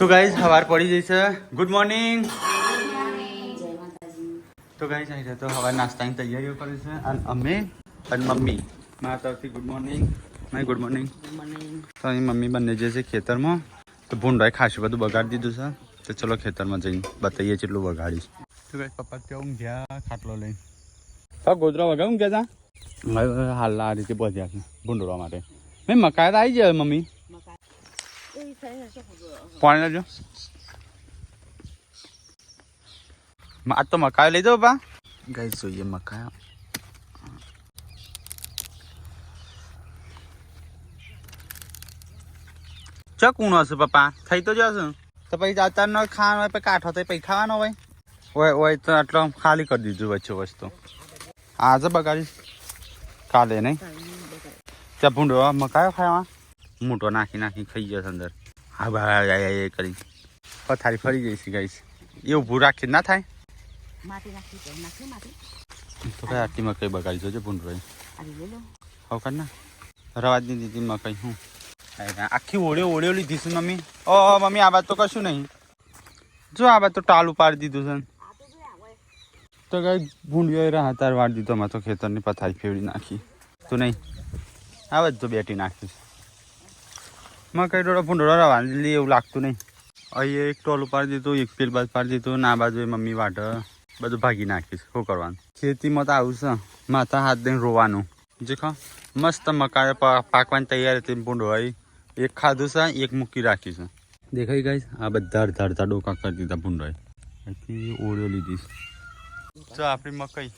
તો ગાઈઝ સવાર પડી જઈ છે. Good morning. તો ગાઈઝ અહીં તો સવાર નાસ્તાની તૈયારીઓ કરી છે અને અમે અને મમ્મી મારા તરફથી good morning. My good morning. તો અહીં મમ્મી બંને જે છે ખેતરમાં તો ભૂંડાએ ખાસું બધું બગાડી દીધું છે. તો ચલો ખેતરમાં જઈને બતાવીએ કેટલું બગાડીશ. તો ગાઈઝ પપ્પા ત્યાં ઊંઘ્યા ખાટલો લઈને. તો ગોદરા વગર ઊંઘ્યા હતા. હવે હાલ આ રીતે બધ્યા છે ભૂંડવા માટે. મેં મકાઈ આવી જાય મમ્મી. પાણી લેજો. આજ તો મકાઈ લઈ દો બા. ગાઈસ જોઈએ મકાઈ. ચક ઊણો હશે પપ્પા થઈ તો જશે તો પછી અત્યારનો ખાવાનો હોય પછી કાઠો તો પછી ખાવાનો હોય હોય તો આટલો ખાલી કરી દીધું વચ્ચે વસ્તુ. આજે બગાડીશ કાલે નહીં. ત્યાં ભૂંડો મકાઈ ખાવા મૂઠો નાખી ખાઈ જશે અંદર. હા ભાઈ કરી પથારી ફરી જઈશ ગાઈશ. એ ઊભું રાખી ના થાય તો કઈ આટલી મકાઈ બગાડી જોજે ભૂંડભાઈ. હવે કર ના રવાજની દીધી મકાઈ હું આખી ઓળ્યો લીધી છે મમ્મી. ઓ મમ્મી આ બાદ તો કશું નહીં. જો આ બાદ તો ટાલું પાડી દીધું છે. તો કઈ ભૂંડિયો રહ્યા તાર વાળી દીધો. અમે તો ખેતરની પથારી ફેવડી નાખી તો નહીં આ બધું બેટી નાખીશ. મકાઈ ડોળો ભૂંડો રવાની એવું લાગતું નહીં. અહીં એક ટોલું પાડી દીધું એક પેલ બાજુ પાડી દીધું ના બાજુ મમ્મી વાટ બધું ભાગી નાખીશ. શું કરવાનું ખેતીમાં તો આવું છે માથા હાથ દઈને રોવાનું. જે ખા મસ્ત મકાઈ પાકવાની તૈયાર હતી. ભૂંડો આવી એક ખાધું છે એક મૂકી રાખી છે. દેખાઈ ગઈ આ બધા અડધા અડધા ડોકા કરી દીધા ભૂંડોએ. અહીંથી ઓળ્યો લીધીશ. જો આપણી મકાઈ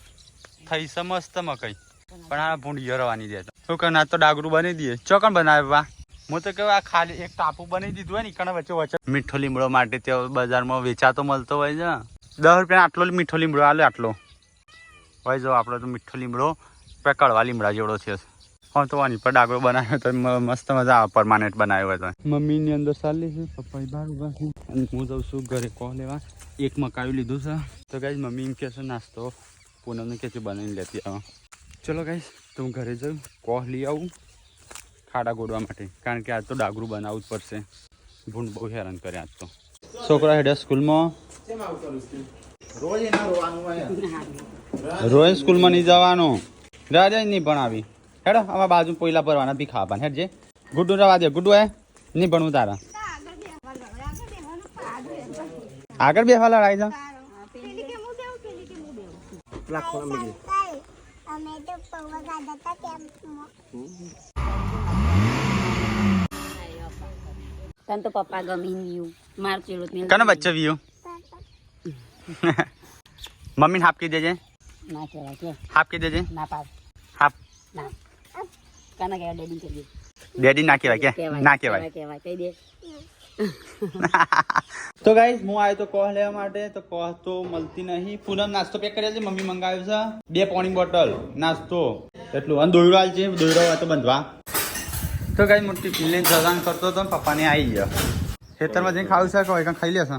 થઈ છે મસ્ત મકાઈ પણ આ ભૂંડી રવાની દેતા. શું કરે ના તો ડાગરું બનાવી દઈએ. ચોકન બનાવે બા. હું તો કહું આ ખાલી એક ટાપુ બનાવી દીધું હોય ને કણ વચ્ચે વચ્ચે મીઠો લીમડો માટે ત્યાં બજારમાં વેચાતો મળતો હોય છે. 10 રૂપિયા આટલો મીઠો લીમડો આલે આટલો હોય. જો આપણો તો મીઠો લીમડો કડવા લીમડા જેવડો છે. હા તો આની પર ડાગરો બનાવ્યો તો મસ્ત મજા આવે. પરમાનન્ટ બનાવ્યો હોય તો મમ્મીની અંદર ચાલી છે પપ્પા બહાર ઉભા છે અને હું જાઉં છું ઘરે કોહ લેવા. એક મકાયું લીધું છે તો ગાઈઝ મમ્મી એમ કહે છે નાસ્તો પૂનમને કે છે બનાવીને લેતી આવો. ચલો ગાઈઝ તો હું ઘરે જાઉં કોહ લઈ આવું ખાડા ગોડવા માટે કારણ કે આજ તો ડાગરું બનાવવું જ પડશે. ભૂંડ બહુ હેરાન કરે આજ તો. છોકરા હેડ્યા સ્કૂલમાં. રોજ સ્કૂલમાં નહીં જવાનું. રાજા નહીં ભણાવી હેડો આમાં બાજુ પોઈલા ભરવાના ભી ખાવાના હેડ જે. ગુડ્ડુ રવા દે. ગુડ્ડુ હે નહીં ભણવું તારા આગળ બેસવા લડાઈ છે. તને તો પપ્પા ગમી ગયું માર ચેડો કને બચ્ચો વિયો મમ્મીને હાફ કહી દેજે. ના કહેવાય કે હાફ કહી દેજે. ના પાડ હાફ ના કાના કહેવાય ડેડી કહી ડેડી ના કહેવાય કે ના કહેવાય કહેવાય કહી દે. તો ગાઈસ હું આવ્યો તો કોહ લેવા માટે તો કોહ તો મળતી નહીં. પૂનમ નાસ્તો પેક કર્યા છે. મમ્મી મંગાવ્યો છે 2 પાણી બોટલ નાસ્તો એટલું અને દોયડો હાલ છે. દોયડો હોય તો બંધવા. તો ગાઈસ મોટી ટિફિન લઈને જવાન કરતો હતો પપ્પાને આવી ગયો. ખેતરમાં જઈને ખાવું છે કે હોય ખાઈ લેશે.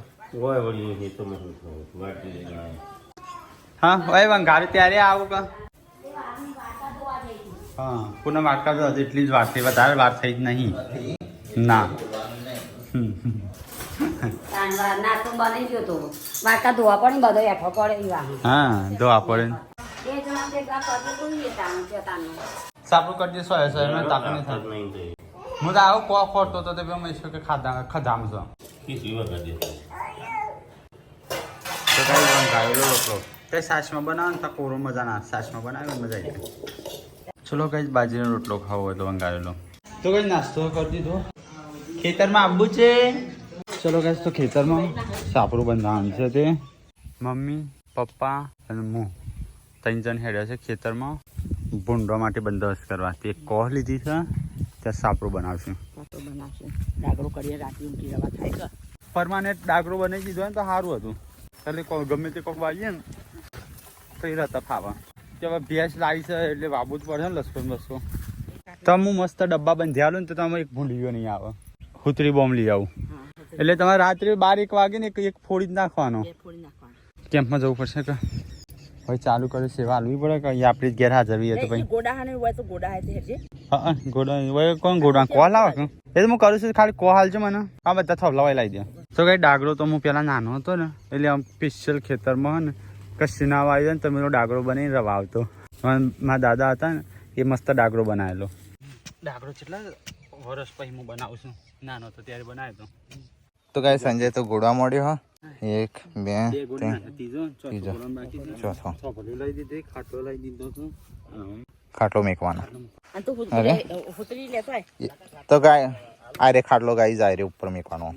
હા ભાઈ વંગારે ત્યારે આવું કા. હા પૂનમ વાટકા તો એટલી જ વાર થઈ વધારે વાર થઈ જ નહીં ના. નાસ્તો બની ગયો તો વાટકા ધોવા પડે બધો એઠો પડે. હા ધોવા પડે. સાપડું કરી દે સોય તાપ નહીં થાય. હું તો આવું કોક ખોરતો હતો તો મેં કે ખધામ છો. તો કઈ ગાયેલો રોટલો કઈ સાસમાં બનાવો ને તો કોરો મજા ના. સાસમાં બનાવે મજા આવી જાય. ચલો કઈ બાજરીનો રોટલો ખાવો હોય તો વંગાવેલો. તો કઈ નાસ્તો કરી દીધો. ખેતરમાં આવવું છે. ચલો કઈ તો ખેતરમાં સાપડું બંધાવાનું છે. તે મમ્મી પપ્પા અને હું 3 જણ હેડ્યા છે ખેતરમાં ભૂંડવા માટે બંદોબસ્ત કરવા. તે કોહ લીધી છે ત્યાં સાપડું બનાવશું. ડાગરો કરીએ રાતે ઊંઘી રવા થાય. પરમાનન્ટ ડાગરો બનાવી દીધો ને તો સારું હતું. એટલે ગમે તે કોક વાવીએ ને તો એ રહેતા ખાવા. કે હવે ભેંસ લાવી છે એટલે વાવવું જ પડે ને લસકો બસકો. તો હું મસ્ત ડબ્બા બંધાયેલું ને તો તમે એક ભૂંડીઓ નહીં આવે. હુતરી બોમ્બ લઈ આવું એટલે તમારે રાત્રે 12-1 વાગે ને એક ફોડી જ નાખવાનો. કેમ્પમાં જવું પડશે કે ભાઈ ચાલુ કરે સેવા હાલવી પડે કે આપણે જ ગેરહાજર રહીએ તો ભાઈ ગોડા હાને હોય તો ગોડા હાથે હેડજે. હા ગોડા હોય કોણ ગોડા કોહ લાવે કે એ તો હું કરું છું ખાલી કોહ હાલજો મને. આ બધા થોભલા લાવી દે. તો કઈ ડાગરો તો હું પેલા નાનો હતો ને એટલે આમ સ્પેશિયલ ખેતરમાં ને કશી ના આવી જાય ને તમે ડાગરો બનાવીને રવા આવતો. મારા દાદા હતા ને એ મસ્ત ડાગરો બનાવેલો. ડાગરો કેટલા વર્ષ પછી હું બનાવું છું, નાનો હતો ત્યારે બનાવ્યો હતો. તો ગાય સંજય તો ગોળવા મળ્યો. હા, 1 2 3 ચોથો ખાટો લઈ દીધો હતો. ખાટલો મેકવાનો. તો ગાય આ રે ખાટલો ગાઈ જાય રે ઉપર મેકવાનો.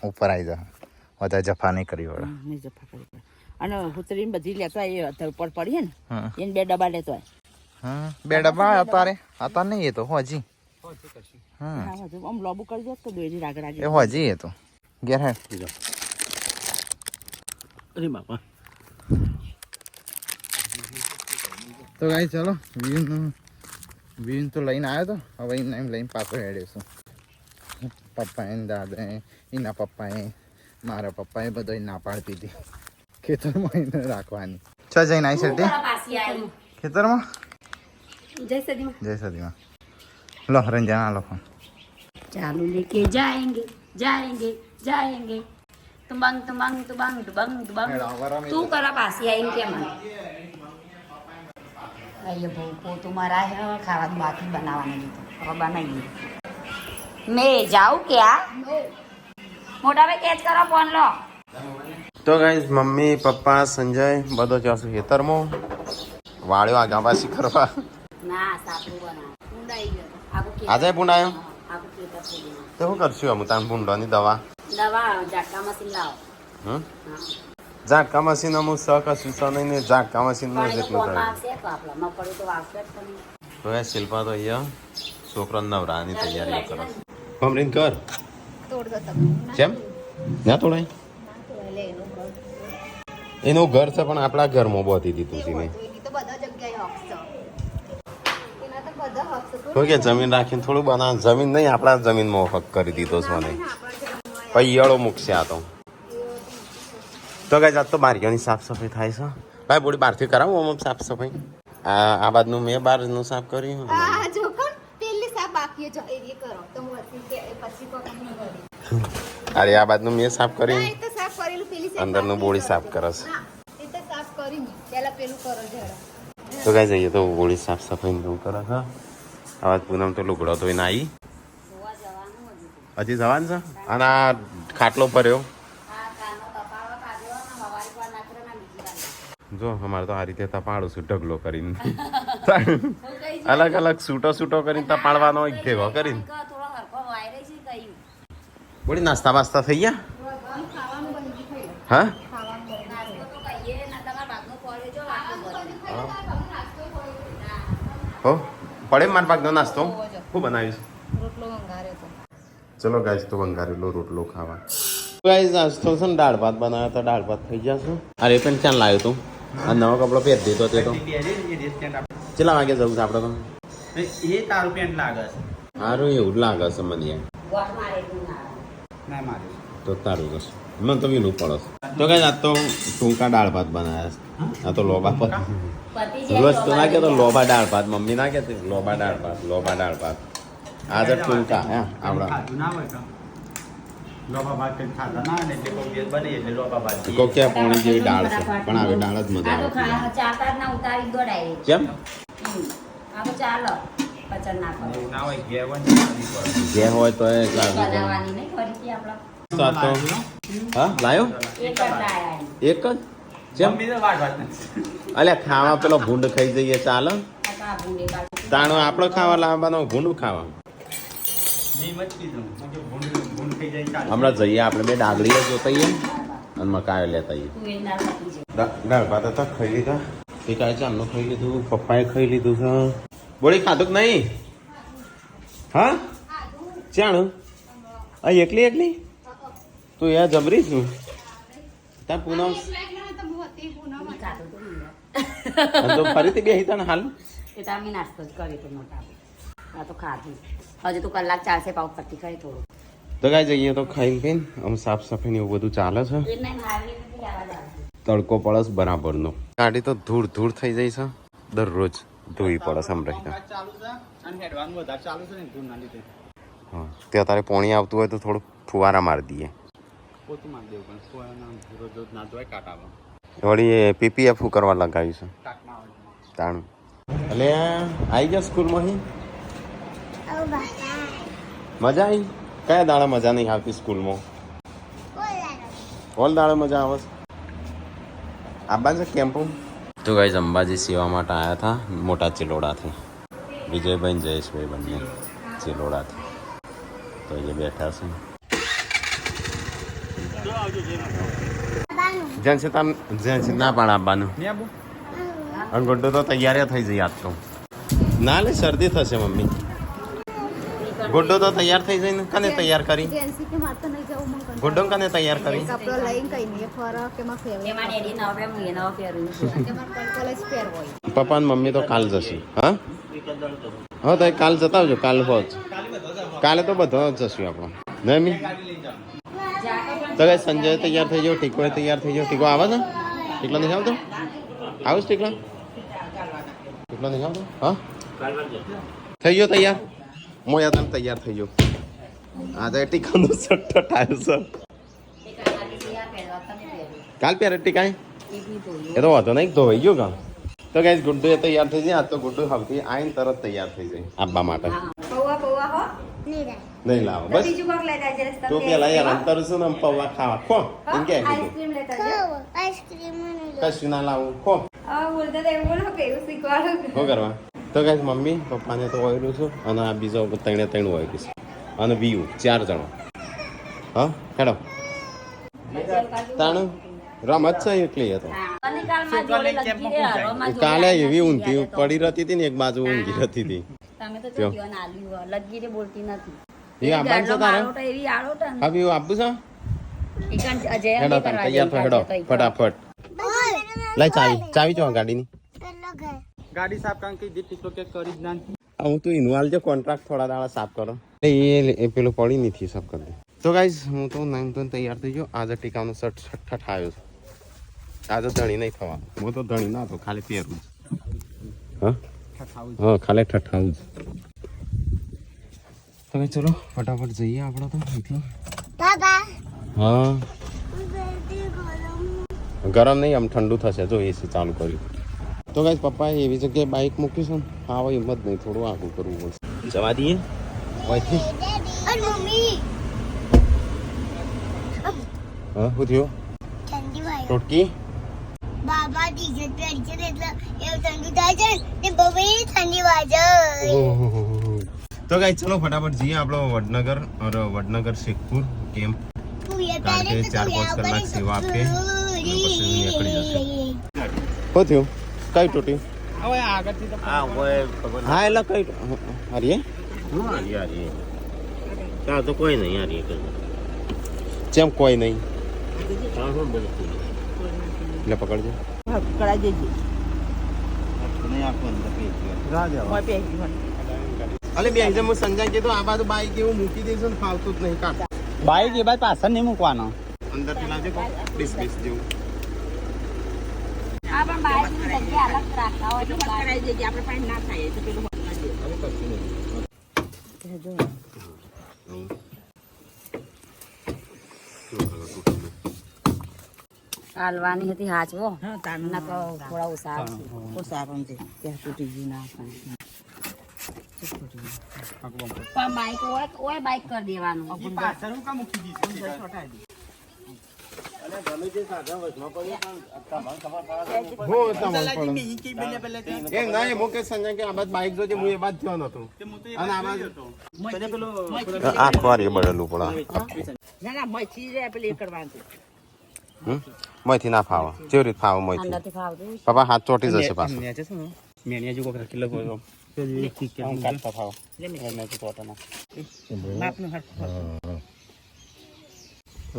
ઉપર આવી જાય, વધારે જફા નહીં કરી વળે. નહીં જફા કરી પડે. અને હુતરી બધી લેતો એ ઉપર પડીએ ને એને 2 ડબ્બા લેતો હોય. હા, 2 ડબ્બા હતા નહીં એ તો હજી. હા, આમ લોબુ કરી દો તો દોરી રાગ રાગ એ હજી એ તો ઘેર હે. અરે બાપા. તો ગાઈ ચાલો વીન તો લઈને આવ્યો તો હવે એને એમ લઈને પાછો હેડ્યો છું. પપ્પાએ દાદાએ એના પપ્પાએ મારા પપ્પાએ બધા ના પાડતી હતી ખેતરમાં એને રાખવાની. છ જઈને આવી છે ખેતરમાં. જય સદીમાં. જય સદીમાં. લો રંજના લો ફોન. ચાલુ લેકે જાएंगे जाएंगे जाएंगे तुबंग तुबंग तुबंग तुबंग तुबंग તું કરા પાછી આવીને કેમ અయ్యో ભૂખો તું મારા ખાવાનું બાકી બનાવવાનું લીધું હવે બનાવીએ. મેં જાઉં ક્યાં મોટા ભાઈ કેચ કરો ફોન લો. તો ગાઈઝ મમ્મી પપ્પા સંજય બધો જશું ખેતરમાં વાળ્યો આગા પાછી કરવા. ના સાપડું બનાવ ઊંડાઈ ગયો આખું ખેતર. આજે ભૂંડાયો આખું ખેતર ફૂલી નાખ્યું. તો શું કરશું અમુ તાન ભૂંડવાની દવા દવા ઝાટકા મશીન લાવો. હમ ઝાટકા મશીન અમુક સ કશું સ નહીં ને ઝાટકા મશીનનું પણ એ તો જેટલું કોમ થાય આવશે તો આપણા મગફળી તો વાવશે જ પણ. તો એ શિલ્પા તો અહીંયા છોકરો નવરાની તૈયારીઓ કરે છે. ભમરીન કર કેમ ના તોડાય એનું ઘર છે પણ આપણા ઘરમાં બોધી દીધું છે મેં. તો કે જમીન રાખીને થોડું બનાવ જમીન નહીં આપણા જમીનમાં હક કરી દીધો છે મને પૈયાળો મૂકશે આ તો કઈ જાત તો બારીઓની સાફ સફાઈ થાય છે ભાઈ બોડી બહારથી કરાવું આમ સાફ સફાઈ આ બાજુનું મેં બહારનું સાફ કર્યું અરે આ બાજુનું મેં સાફ કર્યું અંદરનું બોડી સાફ કરે છે તો કઈ જઈએ તો બોડી સાફ સફાઈ શું કરે છે આવાજ પૂનમ તો લુગડો ધોઈને આવી હજી જવાનું છે અને આ ખાટલો ભર્યો જો અમારે તો આ રીતે તપાડું છું ઢગલો કરીને અલગ અલગ સૂટો કરીને તપાડવાનો હોય ભેગો કરીને બોડી નાસ્તા બાસ્તા થઈ ગયા હા હો પડે માર પાકનો નાસ્તો શું બનાવીશ ચલો ગાઈસ તો વંગારેલો રોટલો ખાવા ગાઈસ નાસ્તો છે ને દાળ ભાત બનાવ્યો તો દાળ ભાત થઈ જશે અરે પણ ચાલ લાવ્યો તું આ નવો કપડો પહેરી દીધો તે તો કેટલા વાગે જવું છે આપણે તો એ તારું પેન્ટ લાગે છે. સારું એવું જ લાગે છે મને ના મારે તો તારું જશે મને તો વીલું પડે તો કઈ આ તો ટૂંકા દાળ ભાત બનાવ્યા છે આ તો લોબા પર રોજ તો ના કહેતો લોબા દાળ ભાત મમ્મી ના કહેતી લોબા દાળ ભાત આજે ટૂંકા હે આપણા ના હોય તો લોબા ભાત કંઈ ખાતા ના ને એટલે કોઈ દિવસ બને એટલે લોબા ભાત કોકિયા પોણી જેવી દાળ છે પણ આવે દાળ જ મજા આ તો આવે ચાર ના ઉતારી દો ડાયરેક્ટ. કેમ આ તો ચાલો પચન ના કરો ના હોય જે હોય તો એ બનાવવાની નહીં ફરીથી આપણા તો હા લાયો એક જ લાયા એક જ જેમ અલ્યા ખાવા પેલો ભૂંડ ખાઈ જઈએ ચાલે આ ભૂંડે કાઢી તાણો આપણો ખાવા લાવવાનો ભૂંડ ખાવા હમણાં જઈએ આપણે બે ડાગલીઓ જોતા આવીએ અને મકાયો લેતા આવીએ તું એ ના પતી છે. દાળ ભાત હતા ખાઈ લીધા એક આજે આમનું ખાઈ લીધું પપ્પાએ ખાઈ લીધું છે બોલી ખાધું કે નહીં હા ચાણું આ એકલી તું યાર જબરી છું ત્યાં પૂનમ તો ફરીથી બે તને હાલ એ તો અમે નાસ્તો જ કર્યો તો મોટા આ તો ખાધું હજુ તો કલાક ચાલશે પાવ પટ્ટી કરી થોડું તો કાંઈ જઈએ તો ખાઈ પીને આમ સાફ સફાઈ ને એવું બધું ચાલે છે એને હારી નથી આવા જાય. તડકો પડસ બરાબરનો ગાડી તો ધૂળ થઈ જાય છે દરરોજ ધોઈ પડસ આમ રહી ચાલુ છે અને હેડવાનું વધારે ચાલુ છે ને ધૂળ ના લીધે. હા ત્યાં તારે પોણી આવતું હોય તો થોડું ફુવારા મારી દઈએ પોતું મારી દેવું પણ કોઈના રોજ ના જોવાય કાંટા વળી પીપીએફ કરવા લગાવ્યું છે કાટમાં આવે તાણું એટલે આવી ગયા સ્કૂલમાં મજા આવી કયા દાડા મજા નહીં આવતી સ્કૂલમાં ઓલ દાડા મજા આવે છે આબા છે કેમ્પો તો ગાઈઝ અંબાજી સેવા માટે આવ્યા હતા મોટા ચિલોડાથી વિજયભાઈ જયેશભાઈ બંને ચિલોડાથી તો એ બેઠા છે જ્યાં ના પાડ આવવાનું અને ગોડો તો તૈયાર થઈ જઈ આજ તો ના લે શરદી થશે મમ્મી ગુડ્ડો તો તૈયાર થઈ જઈને કને તૈયાર કરી ગુડ્ડો કને તૈયાર કરી પપ્પા ને મમ્મી તો કાલ જશે હા હા તો કાલ જતા આવજો કાલ હોજ કાલે તો બધો જશું આપણે નહીં મી તો કઈ સંજય તૈયાર થઈ જાવ ટીકો તૈયાર થઈ જાવ ટીકો આવે છે ટીકલો નહીં આવતો આવું જ ટીકલો ટીકલો નહીં આવતો હા થઈ ગયો તૈયાર મોયા તમે તૈયાર થઈ ગયો આજે ટીકાનો સટ્ટ આવ્યો છે કાલ પહેરે ટીકાય એ તો વાંધો નહીં ધોઈ ગયો કામ તો ગાઈસ ગુડ્ડુ એ તૈયાર થઈ જાય આજ તો ગુડ્ડુ હવથી આઈને તરત તૈયાર થઈ જાય આપવા માટે નહીં લાવો બસ તો પેલા યાર અંતર શું ને પૌવા ખાવા ખો એમ કે કશું ના લાવું ખો શું કરવા તો ગાઈસ મમ્મી પપ્પાને તો ઓયરું છું અને આ બીજો ત્રણ ઓયરું છે અને વ્યુ 4 જણો હા હેડો તાણું રમત છે એકલી હતો કાલે એવી ઊંધી પડી રહેતી હતી ને એક બાજુ ઊંઘી રહેતી હતી એ આબાન છે તારે હવે એવું આપવું છે હેડો તમે તૈયાર થો હેડો ફટાફટ લઈ ચાવી ચો ગાડીની ગાડી સાફ કારણ કે ટીકલો કે કરી જ ના હું તો ઇન્વોલ્વ છે કોન્ટ્રાક્ટ થોડા દાડા સાફ કરો એ પેલું પડી નથી સાફ કરી દે તો ગાઈઝ હું તો નાઈમ તો તૈયાર થઈ ગયો આજે ટીકાનો સઠ આવ્યો છે આજે ધણી નહીં થવા હું તો ધણી ના તો ખાલી પહેરું હા હા ખાલી ઠઠાવું જ તો ભાઈ ચલો ફટાફટ જઈએ આપણે તો અહીંથી હા ગરમ નહીં આમ ઠંડુ થશે જો એસી ચાલુ કર્યું તો ગાઈસ પપ્પાએ એવી જગ્યાએ બાઇક મૂક્યું છે ને હા હવે હિંમત નહીં થોડું આગું કરવું પડશે જવા દઈએ વહીથી હા શું થયું ટોટકી બાબા ટી-શર્ટ પહેરી છે એટલે એવું ઠંડુ થાય છે ને બહુ ઠંડી વાગે તો ગાઈસ ચલો ફટાફટ જઈએ આપણો વડનગર શેખપુર કેમ્પ કારણ કે 4-5 કલાક સેવા આપે પછી નીકળી જશે શું થયું કઈ તૂટ્યું હવે આગળથી તો હા એટલે કઈ હરીએ હરીએ ત્યાં તો કોઈ નહીં હરીએ ચેમ કોઈ નહીં એટલે પકડજો કરાઈ દેજે અલે બે હું સંજય કીધું આ બાજુ બાઈક એવું મૂકી દઈશું ને ફાવતું જ નહીં કાઢ બાઈક એ બાદ પાછળ નહીં મૂકવાનો અંદરથી લાવજે ડીસ જેવું કરાઈ દેજે આપણે પાણી ના થાય તો પેલું હાલવાની હતી હાચવો હા તાનું ના તો થોડા ઓછા ઓછા પણ છે ત્યાં તૂટી ગયું ના પણ બાઈક ઓય બાઈક કરી દેવાનું પાછળ હું કામ મૂકી દીધું મયથી ના ફાવે કેવી રીતે ફાવે મયથી અંદરથી ફાવતું પપ્પા હાથ ચોટી જશે પાછું મેનિયા જો કિલો ગયો કાઢતા ફાવ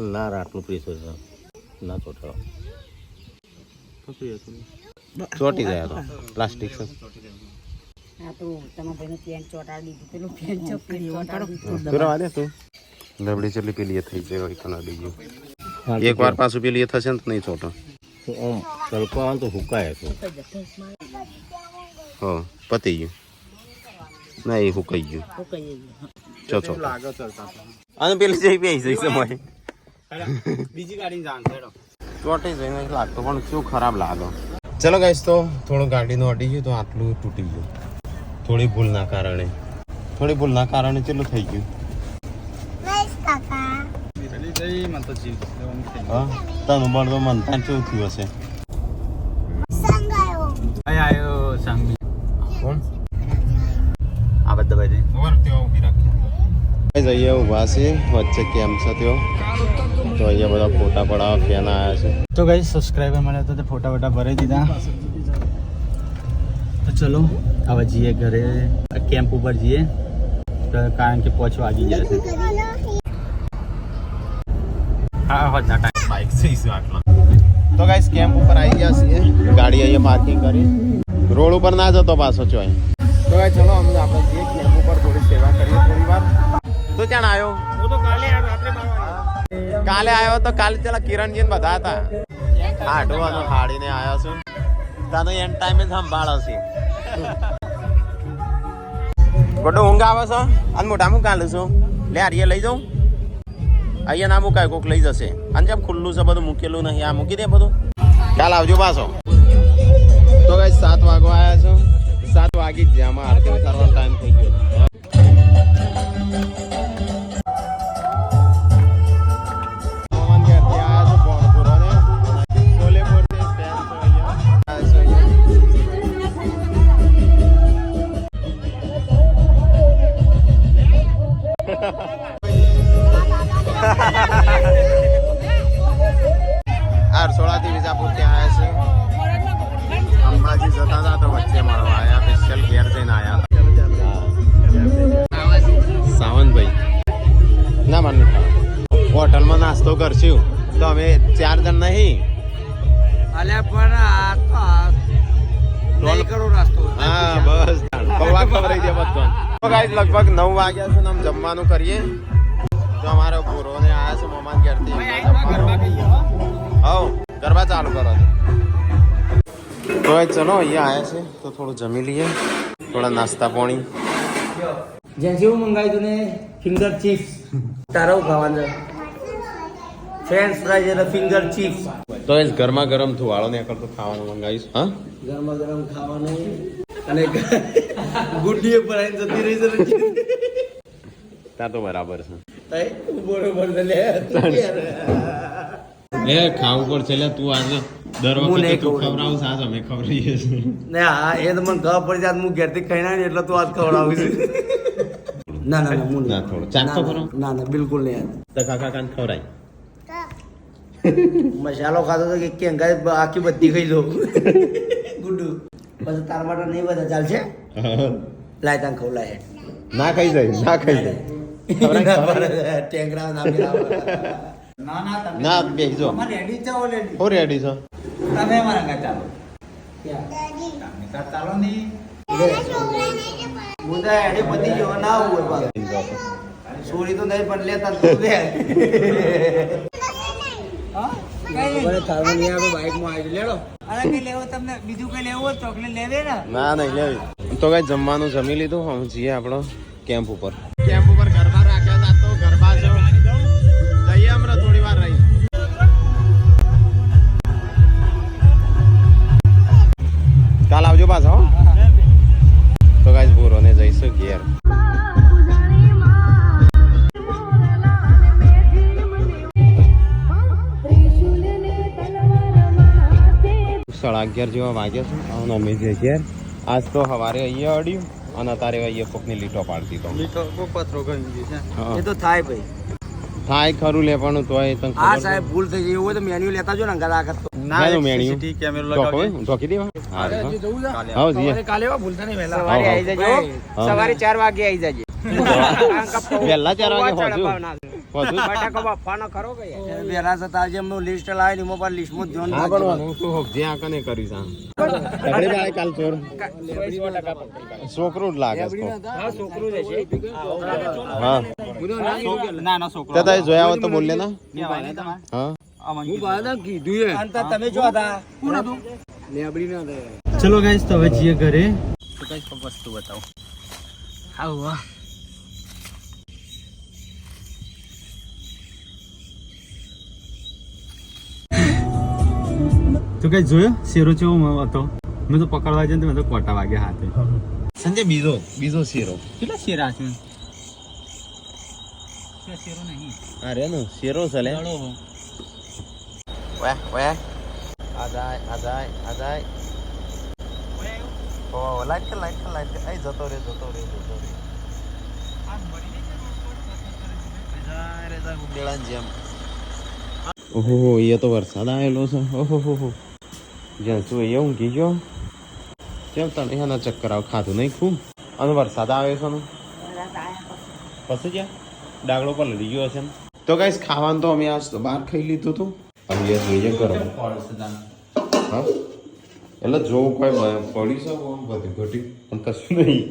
ના આટલું પીસો છે ના ચોટાડો ચોટી જાય તો પ્લાસ્ટિક છે હા તો તમારા ભાઈને પેન્ટ ચોટાડી દીધું પેલું પેન્ટ ચોટાડી પેલા દે તું લબડી ચેટલી પેલી થઈ જાય હોય કનાડી ગયું એક વાર પાછું પેલી થશે ને તો નહીં ચોટો તડકો આવે તો હુકાય તો હો પતી ગયું ના એ હુકાઈ ગયું ચો ચો અને પેલી જઈ બે જઈ સમય બીજી ગાડી જાણ હેડો ચોટી જઈને લાગતો પણ શું ખરાબ લાગે. ચલો ગાઈસ, તો થોડું ગાડીનું અડી ગયું તો આટલું તૂટી ગયું. થોડી ભૂલના કારણે કેટલું થઈ ગયું. બસ કાકા મને તો જીવ હા, તનું બળતો મનતા કેવું થયું હશે. સંગાયો આયો સાંગી કોણ આ બધા ભાઈ જઈએ ઊભા છે વચ્ચે કેમ છે ત્યો તો અહીંયા બધા ફોટા પડાવવા ફેન આવ્યા છે. તો ગાઈ સબસ્ક્રાઈબર મળ્યા તો ફોટા વોટા ભરાઈ દીધા. તો ચલો હવે જઈએ ઘરે, કેમ્પ ઉપર જઈએ કારણ કે પહોંચવા વાગી જાય છે. હા બાઇક છે આટલો. તો ગાઈસ કેમ્પ ઉપર આવી ગયા છીએ. ગાડી અહીંયા પાર્કિંગ કરી રોડ ઉપર ના જતો પાછો ચોય. તો ગાઈસ ચલો અમને આપણે જઈએ કેમ્પ ઉપર, થોડી સેવા કરીએ થોડી વાર. તો ત્યાં આવ્યો હું તો કાલે આવ્યો રાત્રે 12 વાગે. કાલે આવ્યો તો કાલે પેલા કિરણજી ને બધા હતા. આઢવાનો હાડીને આવ્યો છું. તાનો એન્ડ ટાઈમે સંભાળો છે. ગોડો ઊંઘ આવે છે અને મોટા મું કાલું છું. લે હારીએ લઈ જાઉં. અહીંયા ના મુકાય, કોક લઈ જશે. અને જેમ ખુલ્લું છે બધું, મૂકેલું નહીં. આ મૂકી દે બધું. કાલ આવજો પાછો. તો ગાઈસ 7 વાગવા આવ્યા છો. 7 વાગી જ જ્યાં આરતી કરવાનો ટાઈમ થઈ ગયો. આરસોડાથી વિજાપુર ત્યાં આવ્યા છે. અંબાજી જતા હતા તો વચ્ચે મળવા આવ્યા. સ્પેશિયલ ઘેર જઈને આવ્યા. સાવંતભાઈ ના મને હોટલમાં નાસ્તો કરશું તો અમે 4 જણ નહીં. હા બસ પૌવા ખવડાવી દે બધો. તો ગાઈસ લગભગ 9 વાગ્યા છે ને આમ જમવાનું કરીએ. તો અમારો પૂરોને આવ્યા છે મમાન ઘેરથી. હવ ગરબા ચાલુ કરો. તો ચલો અહીંયા આવ્યા છે તો થોડું જમી લઈએ, થોડા નાસ્તા પાણી. જેમ જેવું મંગાવ્યું તું ને ફિંગર ચિપ્સ તારો ખાવાનું ફ્રેન્ચ ફ્રાઈઝ અને ફિંગર ચિપ્સ તો એ ગરમા ગરમ થુવાળો ને કરતો ખાવાનું મંગાવીશ. હા ગરમા ગરમ ખાવાનું અને ગુડ્ડીએ પર આવીને જતી રહી છે. ત્યાં તો બરાબર છે. બરોબર છે લે એ ખાવું પડશે લે. તું આજે દર વખતે તું ખવડાવું આજ અમે ખવડાવીએ છીએ. ને હા એ તો મને ખબર પડી જાય હું ઘેરથી ખાઈ ના એટલે તું આજ ખવડાવું છું. ના ના ના હું ના થોડું ચાખતો ખરો. ના ના બિલકુલ નહીં. તો કાકા કાન ખવડાય. મસાલો ખાતો તો કે કેંગાઈ આખી બધી ખાઈ લો ગુડ્ડુ. પછી તાર માટે નહીં બધા ચાલશે. લાય તાન ખવલાય ના ખાઈ જાય, ના ખાઈ જાય. ટેંગરા ના પીરાવ. ના બેસજો. રેડી છો ઓલરેડી. હો રેડી છો. તમે મારા ઘર ચાલો. દાદી ચાલો નહીં. તારા છોકરા નહીં કે મુદા એડી બધી જો ના હોય સોરી તો નહીં પણ લેતા તું લે. ના નહીં લેવી. તો કઈ જમવાનું જમી લીધું. હવે જઈએ આપણો કેમ્પ ઉપર. કેમ્પ ઉપર ગરબા રાખ્યા હતા તો ગરબા છે. જઈએ હમણાં થોડી વાર રહી. કાલ આવજો પાછા હો. તો ગાઈસ પૂરો ને જઈશું ઘેર. 11:30 જેવા વાગ્યા છે. અમે જે ઘેર આજ તો સવારે અહીંયા અડ્યું અને અત્યારે અહીંયા કોકની લીટો પાડતી તો લીટો પથરો ગંજી છે. એ તો થાય ભાઈ. થાય ખરું લે પણ તોય તને હા સાહેબ ભૂલ થઈ ગઈ. એવું હોય તો મેન્યુ લેતા જો ને ગલા આગળ તો. ના એક મેણી CCTV કેમેરો લગાવી ઢોકી દેવા. હા જઈએ. કાલે ભૂલતા નહીં વહેલા. સવારે આવી જજો. સવારે 4 વાગે આવી જજે. વહેલા 4 વાગે પહોંચ્યું. બટાકો બાફાનો ખરો કે વેરા જતા આજે એમનું લિસ્ટ લાવે ને એમાં પણ લિસ્ટમાં ધ્યાન હા પણ હું તો જે આ કને કરીશ આ તકડી બાળે કાલ ચોર છોકરું જ લાગે છે. હા છોકરું જ હશે. હા નાનો છોકરો તે તારે જોયા હોત તો બોલ લેના. હા હું બાદા કીધું એ અંત તમે જો હતા કોણ હતું લેબડી ના હતા. ચલો ગાઈસ તો હવે જઈએ ઘરે. તો ગાઈસ વસ્તુ બતાવો. આવો તું કઈ જોયો શેરો કેવો હતો? મેં તો પકડવા જાય તો મેં તો કોટા વાગ્યા હાથે. સંજય બીજો શેરો કેટલા શેરા છે? શેરો નહીં, અરે નો શેરો છે લે. દડો હો. વાહ આ જાય ઓ લાઈટ કર અહીં જતો રે બેળાન જેમ. ઓહો એ તો વરસાદ આવેલો છે. ઓહો જ્યાં શું એવું કીજો કેમ તને એના ચક્કર આવ ખાધું નહીં ખૂબ અને વરસાદ આવે છે ને પછી જ્યાં ડાગડો પર લડી ગયો છે ને. તો ગાઈસ ખાવાનું તો અમે આજ તો બહાર ખાઈ લીધું હતું. અમે જોઈએ કરો હા એટલે જોવું કોઈ પડ્યું છે બધું ઘટ્યું પણ કશું નહીં.